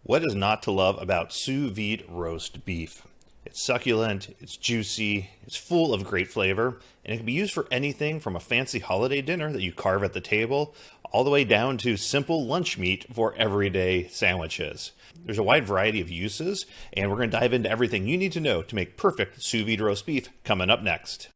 What is not to love about sous vide roast beef? It's succulent, it's juicy, it's full of great flavor, and it can be used for anything from a fancy holiday dinner that you carve at the table, all the way down to simple lunch meat for everyday sandwiches. There's a wide variety of uses, and we're going to dive into everything you need to know to make perfect sous vide roast beef coming up next.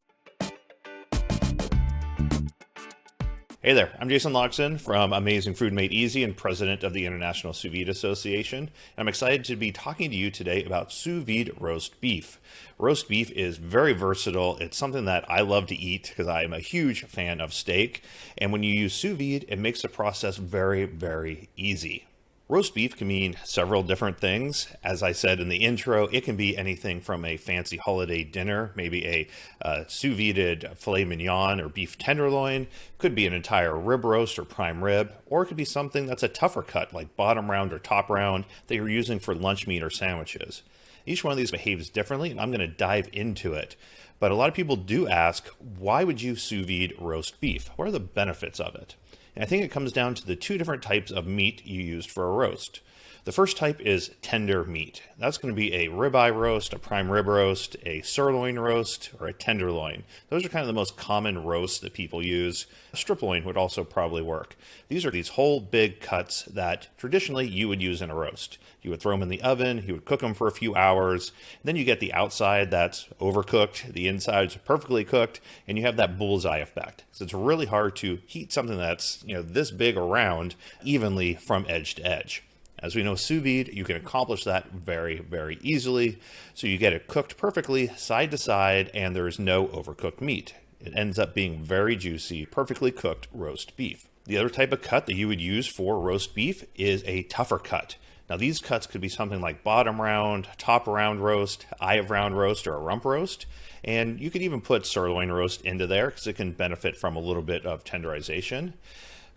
Hey there, I'm Jason Loxon from Amazing Food Made Easy and president of the International Sous Vide Association. I'm excited to be talking to you today about sous vide roast beef. Roast beef is very versatile. It's something that I love to eat because I am a huge fan of steak. And when you use sous vide, it makes the process very, very easy. Roast beef can mean several different things. As I said in the intro, it can be anything from a fancy holiday dinner, maybe a sous vide filet mignon or beef tenderloin, could be an entire rib roast or prime rib, or it could be something that's a tougher cut like bottom round or top round that you're using for lunch meat or sandwiches. Each one of these behaves differently, and I'm going to dive into it. But a lot of people do ask, why would you sous vide roast beef? What are the benefits of it? And I think it comes down to the two different types of meat you used for a roast. The first type is tender meat. That's going to be a ribeye roast, a prime rib roast, a sirloin roast, or a tenderloin. Those are kind of the most common roasts that people use. A strip loin would also probably work. These are these whole big cuts that traditionally you would use in a roast. You would throw them in the oven, you would cook them for a few hours, then you get the outside that's overcooked, the inside's perfectly cooked, and you have that bullseye effect. So it's really hard to heat something that's this big around evenly from edge to edge. As we know, sous vide, you can accomplish that very, very easily. So you get it cooked perfectly side to side, and there is no overcooked meat. It ends up being very juicy, perfectly cooked roast beef. The other type of cut that you would use for roast beef is a tougher cut. Now these cuts could be something like bottom round, top round roast, eye of round roast, or a rump roast. And you could even put sirloin roast into there because it can benefit from a little bit of tenderization.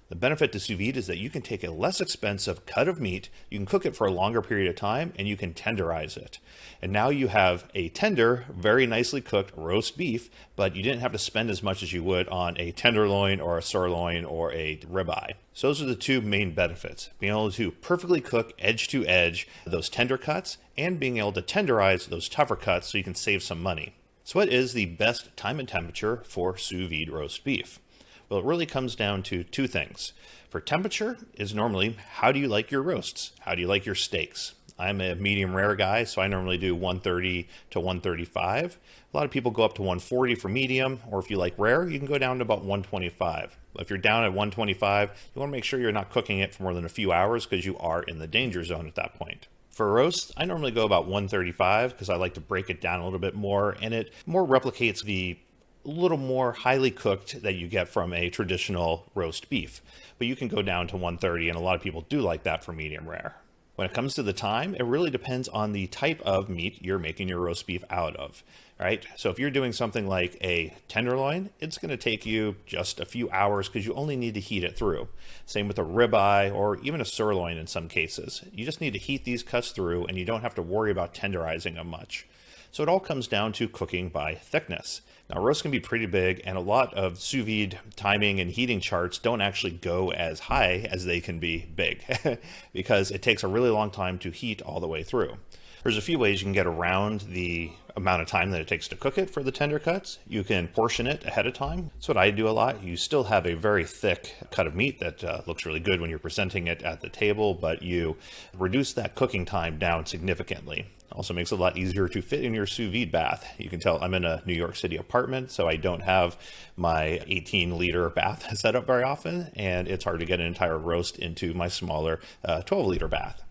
The benefit to sous vide is that you can take a less expensive cut of meat, you can cook it for a longer period of time, and you can tenderize it. And now you have a tender, very nicely cooked roast beef, but you didn't have to spend as much as you would on a tenderloin or a sirloin or a ribeye. So those are the two main benefits: being able to perfectly cook edge to edge those tender cuts and being able to tenderize those tougher cuts so you can save some money. So what is the best time and temperature for sous vide roast beef? Well, it really comes down to two things. For temperature is normally, how do you like your roasts? How do you like your steaks? I'm a medium rare guy, so I normally do 130 to 135. A lot of people go up to 140 for medium, or if you like rare, you can go down to about 125. If you're down at 125, you want to make sure you're not cooking it for more than a few hours because you are in the danger zone at that point. For a roast, I normally go about 135 because I like to break it down a little bit more, and it more replicates the little more highly cooked that you get from a traditional roast beef. But you can go down to 130, and a lot of people do like that for medium rare. When it comes to the time, it really depends on the type of meat you're making your roast beef out of, right? So if you're doing something like a tenderloin, it's going to take you just a few hours because you only need to heat it through. Same with a ribeye or even a sirloin in some cases. You just need to heat these cuts through, and you don't have to worry about tenderizing them much. So it all comes down to cooking by thickness. Now, roasts can be pretty big, and a lot of sous vide timing and heating charts don't actually go as high as they can be big because it takes a really long time to heat all the way through. There's a few ways you can get around the amount of time that it takes to cook it for the tender cuts. You can portion it ahead of time. That's what I do a lot. You still have a very thick cut of meat that looks really good when you're presenting it at the table, but you reduce that cooking time down significantly. Also makes it a lot easier to fit in your sous vide bath. You can tell I'm in a New York City apartment, so I don't have my 18-liter bath set up very often, and it's hard to get an entire roast into my smaller 12-liter bath.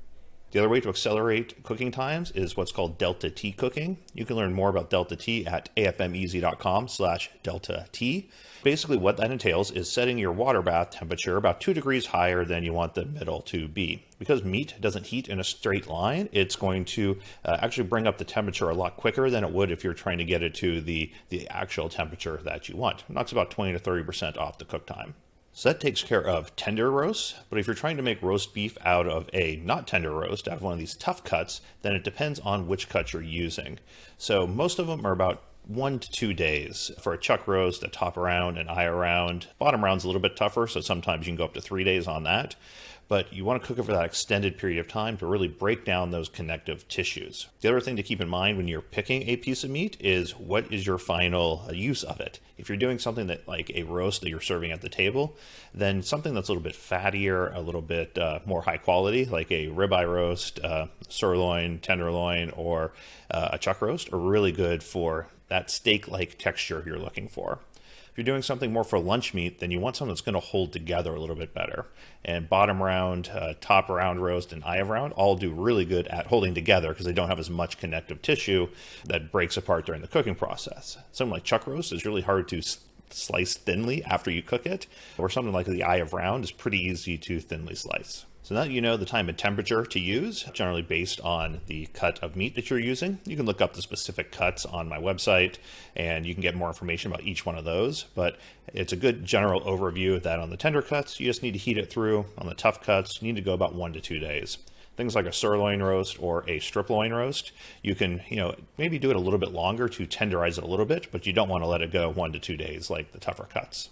The other way to accelerate cooking times is what's called Delta T cooking. You can learn more about Delta T at afmeasy.com/Delta T. Basically what that entails is setting your water bath temperature about 2 degrees higher than you want the middle to be. Because meat doesn't heat in a straight line, it's going to actually bring up the temperature a lot quicker than it would if you're trying to get it to the actual temperature that you want. It knocks about 20 to 30% off the cook time. So that takes care of tender roasts, but if you're trying to make roast beef out of a not tender roast, out of one of these tough cuts, then it depends on which cut you're using. So most of them are about 1 to 2 days. For a chuck roast, a top round, an eye round. Bottom round's a little bit tougher, so sometimes you can go up to 3 days on that. but you want to cook it for that extended period of time to really break down those connective tissues. The other thing to keep in mind when you're picking a piece of meat is what is your final use of it. If you're doing something that like a roast that you're serving at the table, then something that's a little bit fattier, a little bit more high quality, like a ribeye roast, sirloin, tenderloin, or a chuck roast are really good for that steak-like texture you're looking for. If you're doing something more for lunch meat, then you want something that's going to hold together a little bit better. And bottom round, top round roast, and eye of round all do really good at holding together because they don't have as much connective tissue that breaks apart during the cooking process. Something like chuck roast is really hard to slice thinly after you cook it, or something like the eye of round is pretty easy to thinly slice. So now that you know the time and temperature to use, generally based on the cut of meat that you're using, you can look up the specific cuts on my website and you can get more information about each one of those. But it's a good general overview that on the tender cuts, you just need to heat it through. On the tough cuts, you need to go about 1 to 2 days. Things like a sirloin roast or a strip loin roast, you can, maybe do it a little bit longer to tenderize it a little bit, but you don't want to let it go 1 to 2 days like the tougher cuts.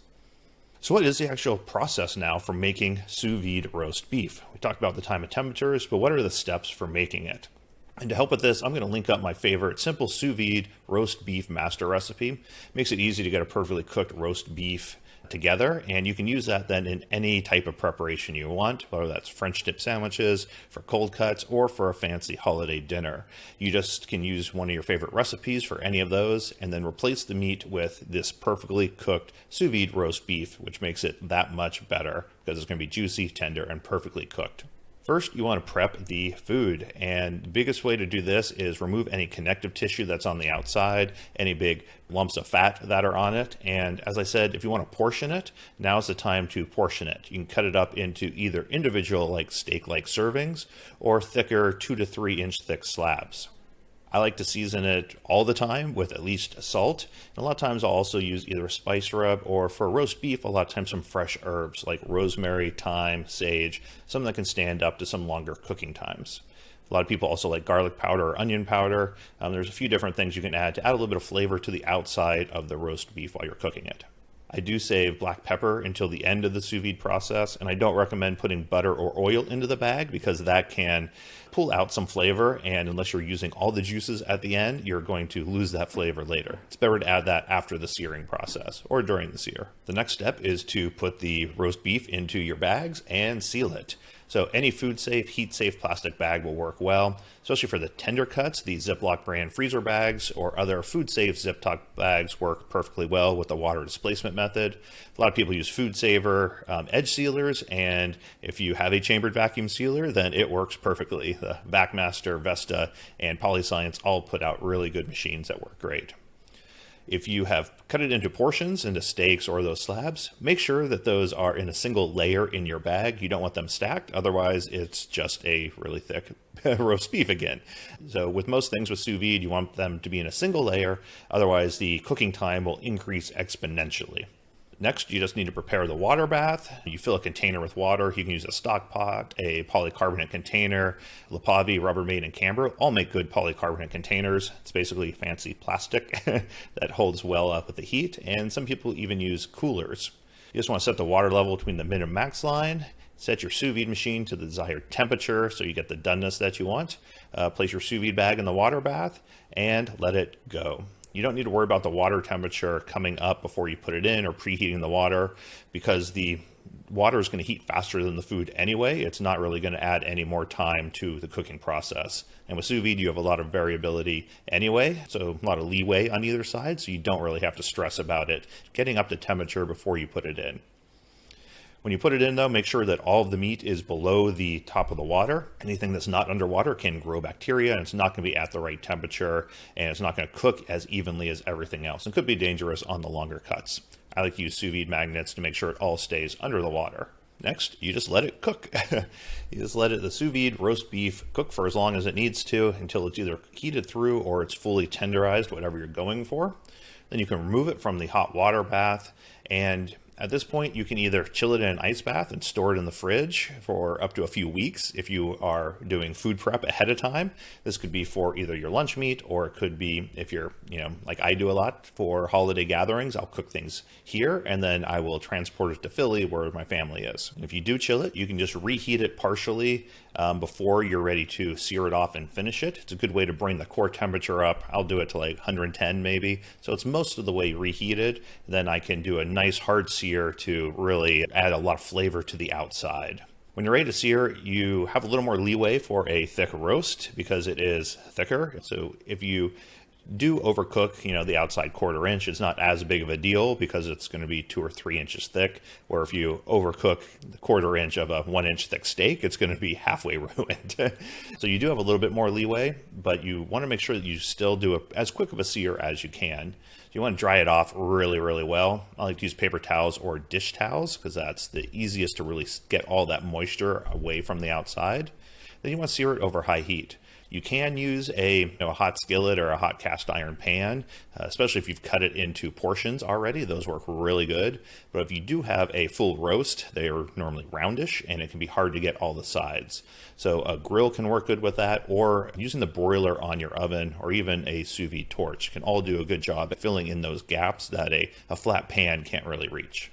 So what is the actual process now for making sous vide roast beef? We talked about the time and temperatures, but what are the steps for making it? And to help with this, I'm going to link up my favorite simple sous vide roast beef master recipe. It makes it easy to get a perfectly cooked roast beef together, and you can use that then in any type of preparation you want, whether that's French dip sandwiches, for cold cuts, or for a fancy holiday dinner. You just can use one of your favorite recipes for any of those and then replace the meat with this perfectly cooked sous vide roast beef, which makes it that much better because it's going to be juicy, tender, and perfectly cooked. First, you want to prep the food, and the biggest way to do this is remove any connective tissue that's on the outside, any big lumps of fat that are on it. And as I said, if you want to portion it, now's the time to portion it. You can cut it up into either individual like steak-like servings or thicker 2 to 3 inch thick slabs. I like to season it all the time with at least salt. And a lot of times I'll also use either a spice rub or for roast beef, a lot of times some fresh herbs like rosemary, thyme, sage, something that can stand up to some longer cooking times. A lot of people also like garlic powder or onion powder. There's a few different things you can add to add a little bit of flavor to the outside of the roast beef while you're cooking it. I do save black pepper until the end of the sous vide process, and I don't recommend putting butter or oil into the bag because that can pull out some flavor, and unless you're using all the juices at the end, you're going to lose that flavor later. It's better to add that after the searing process or during the sear. The next step is to put the roast beef into your bags and seal it. So any food-safe, heat-safe plastic bag will work well, especially for the tender cuts. The Ziploc brand freezer bags or other food-safe zip-top bags work perfectly well with the water displacement method. A lot of people use Food Saver edge sealers, and if you have a chambered vacuum sealer, then it works perfectly. The Backmaster, Vesta, and Polyscience all put out really good machines that work great. If you have cut it into portions, into steaks or those slabs, make sure that those are in a single layer in your bag. You don't want them stacked, otherwise it's just a really thick roast beef again. So with most things with sous vide, you want them to be in a single layer, otherwise the cooking time will increase exponentially. Next, you just need to prepare the water bath. You fill a container with water. You can use a stock pot, a polycarbonate container. Lapavi, Rubbermaid, and Camber all make good polycarbonate containers. It's basically fancy plastic that holds well up with the heat, and some people even use coolers. You just want to set the water level between the min and max line. Set your sous vide machine to the desired temperature so you get the doneness that you want. Place your sous vide bag in the water bath and let it go. You don't need to worry about the water temperature coming up before you put it in or preheating the water because the water is going to heat faster than the food anyway. It's not really going to add any more time to the cooking process. And with sous vide, you have a lot of variability anyway, so a lot of leeway on either side, so you don't really have to stress about it getting up to temperature before you put it in. When you put it in though, make sure that all of the meat is below the top of the water. Anything that's not underwater can grow bacteria, and it's not going to be at the right temperature, and it's not going to cook as evenly as everything else. It could be dangerous on the longer cuts. I like to use sous vide magnets to make sure it all stays under the water. Next, you just let it cook. You just let the sous vide roast beef cook for as long as it needs to until it's either heated through or it's fully tenderized, whatever you're going for. Then you can remove it from the hot water bath, and At this point, you can either chill it in an ice bath and store it in the fridge for up to a few weeks if you are doing food prep ahead of time. This could be for either your lunch meat, or it could be if you're, like I do a lot for holiday gatherings, I'll cook things here and then I will transport it to Philly where my family is. And if you do chill it, you can just reheat it partially before you're ready to sear it off and finish it. It's a good way to bring the core temperature up. I'll do it to like 110 maybe. So it's most of the way reheated. Then I can do a nice hard sear to really add a lot of flavor to the outside. When you're ready to sear, you have a little more leeway for a thick roast because it is thicker. So if you do overcook, the outside 1/4 inch, it's not as big of a deal because it's going to be 2 or 3 inches thick. Or if you overcook the 1/4 inch of a 1 inch thick steak, it's going to be halfway ruined. So you do have a little bit more leeway, but you want to make sure that you still do as quick of a sear as you can. You want to dry it off really, really well. I like to use paper towels or dish towels because that's the easiest to really get all that moisture away from the outside. Then you want to sear it over high heat. You can use a hot skillet or a hot cast iron pan, especially if you've cut it into portions already. Those work really good. But if you do have a full roast, they are normally roundish and it can be hard to get all the sides. So a grill can work good with that, or using the broiler on your oven, or even a sous vide torch can all do a good job at filling in those gaps that a flat pan can't really reach.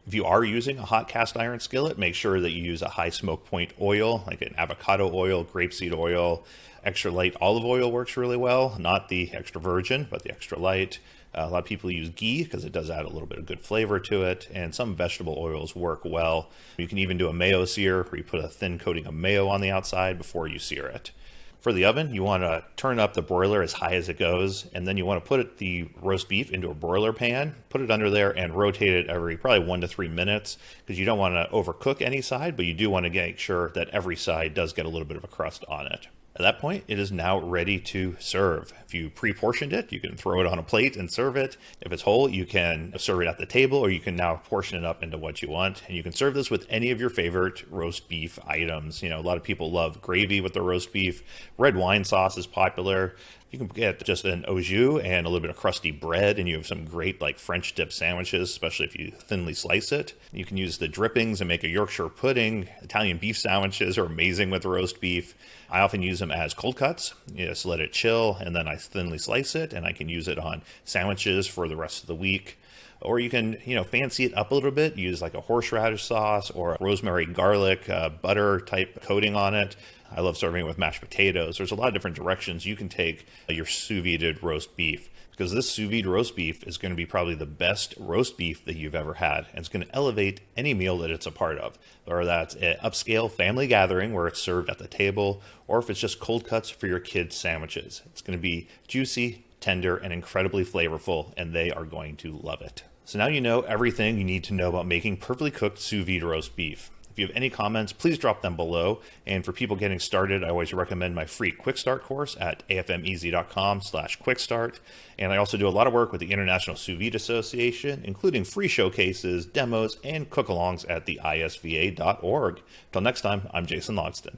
If you are using a hot cast iron skillet, make sure that you use a high smoke point oil, like an avocado oil, grapeseed oil. Extra light olive oil works really well, not the extra virgin, but the extra light. A lot of people use ghee because it does add a little bit of good flavor to it, and some vegetable oils work well. You can even do a mayo sear where you put a thin coating of mayo on the outside before you sear it. For the oven, you want to turn up the broiler as high as it goes, and then you want to put the roast beef into a broiler pan, put it under there, and rotate it every probably 1 to 3 minutes because you don't want to overcook any side, but you do want to make sure that every side does get a little bit of a crust on it. At that point, it is now ready to serve. If you pre-portioned it, you can throw it on a plate and serve it. If it's whole, you can serve it at the table, or you can now portion it up into what you want. And you can serve this with any of your favorite roast beef items. A lot of people love gravy with the roast beef. Red wine sauce is popular. You can get just an au jus and a little bit of crusty bread, and you have some great French dip sandwiches, especially if you thinly slice it. You can use the drippings and make a Yorkshire pudding. Italian beef sandwiches are amazing with roast beef. I often use them as cold cuts. Just let it chill, and then I thinly slice it, and I can use it on sandwiches for the rest of the week. Or you can, fancy it up a little bit, use like a horseradish sauce or a rosemary garlic butter type coating on it. I love serving it with mashed potatoes. There's a lot of different directions you can take your sous vide roast beef, because this sous vide roast beef is going to be probably the best roast beef that you've ever had. And it's going to elevate any meal that it's a part of, or that's an upscale family gathering where it's served at the table, or if it's just cold cuts for your kids' sandwiches. It's going to be juicy, tender, and incredibly flavorful, and they are going to love it. So now you know everything you need to know about making perfectly cooked sous vide roast beef. If you have any comments, please drop them below. And for people getting started, I always recommend my free Quick Start course at afmeasy.com/quickstart. And I also do a lot of work with the International Sous Vide Association, including free showcases, demos, and cook-alongs at the isva.org. Till next time, I'm Jason Logston.